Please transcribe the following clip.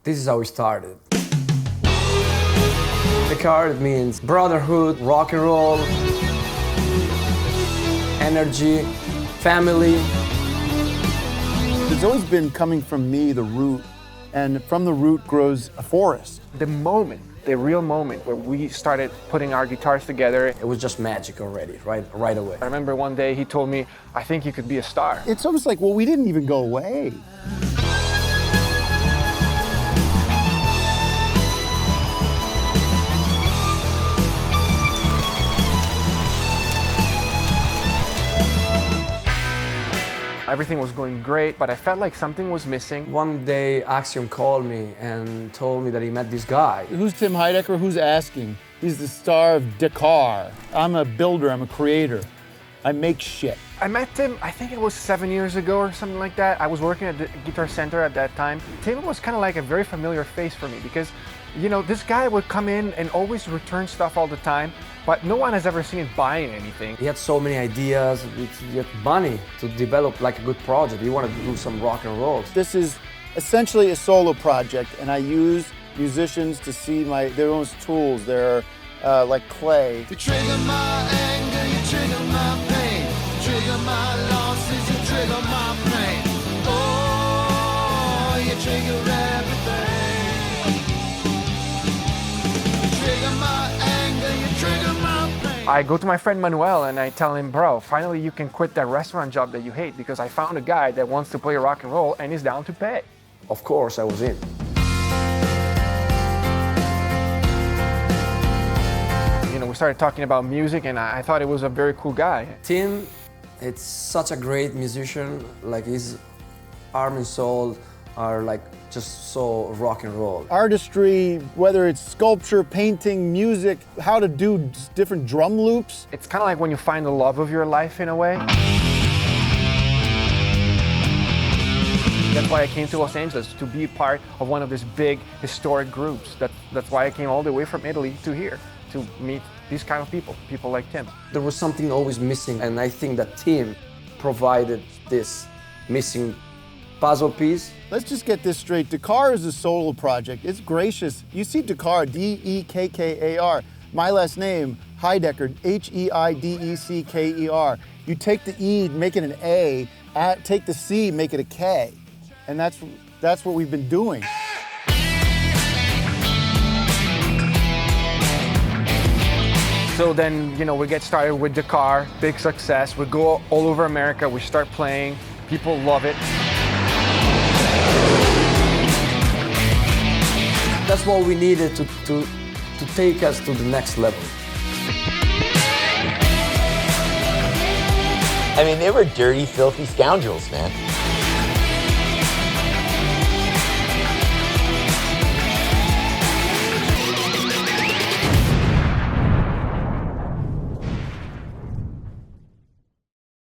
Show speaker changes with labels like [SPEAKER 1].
[SPEAKER 1] This is how it started. Dekkar, it means brotherhood, rock and roll, energy, family.
[SPEAKER 2] It's always been coming from me, the root, and from the root grows a forest.
[SPEAKER 3] The moment, the real moment where we started putting our guitars together,
[SPEAKER 1] It was just magic already, right away.
[SPEAKER 3] I remember one day he told me, I think you could be a star.
[SPEAKER 2] It's almost like, well, we didn't even go away.
[SPEAKER 3] Everything was going great, but I felt like something was missing.
[SPEAKER 1] One day, Axiom called me and told me that he met this guy.
[SPEAKER 2] Who's Tim Heidecker? Who's asking? He's the star of Dekkar. I'm a builder, I'm a creator. I make shit.
[SPEAKER 3] I met Tim, I think it was 7 years ago or something like that. I was working at the Guitar Center at that time. Tim was kind of like a very familiar face for me because, you know, this guy would come in and always return stuff all the time, but no one has ever seen him buying anything.
[SPEAKER 1] He had so many ideas, he had money to develop like a good project. He wanted to do some rock and roll.
[SPEAKER 2] This is essentially a solo project, and I use musicians to see their own tools. They're like clay.
[SPEAKER 4] You trigger my anger, you trigger my pain. You trigger my losses, you trigger my pain. Oh, you trigger everything. You trigger my anger, you trigger my pain.
[SPEAKER 3] I go to my friend Manuel and I tell him, bro, finally you can quit that restaurant job that you hate because I found a guy that wants to play rock and roll and is down to pay.
[SPEAKER 1] Of course, I was in.
[SPEAKER 3] You know, we started talking about music and I thought it was a very cool guy.
[SPEAKER 1] Tim, it's such a great musician. Like his arm and soul are like just so rock and roll.
[SPEAKER 2] Artistry, whether it's sculpture, painting, music, how to do different drum loops.
[SPEAKER 3] It's kind of like when you find the love of your life in a way. That's why I came to Los Angeles, to be part of one of these big historic groups. That's why I came all the way from Italy to here, to meet these kind of people like Tim.
[SPEAKER 1] There was something always missing, and I think that Tim provided this missing puzzle piece.
[SPEAKER 2] Let's just get this straight. Dekkar is a solo project. It's gracious. You see Dekkar, D-E-K-K-A-R. My last name, Heidecker, H-E-I-D-E-C-K-E-R. You take the E, make it an A, take the C, make it a K. And that's what we've been doing.
[SPEAKER 3] So then, you know, we get started with Dekkar, big success. We go all over America, we start playing, people love it.
[SPEAKER 1] That's what we needed to take us to the next level.
[SPEAKER 5] I mean, they were dirty, filthy scoundrels, man.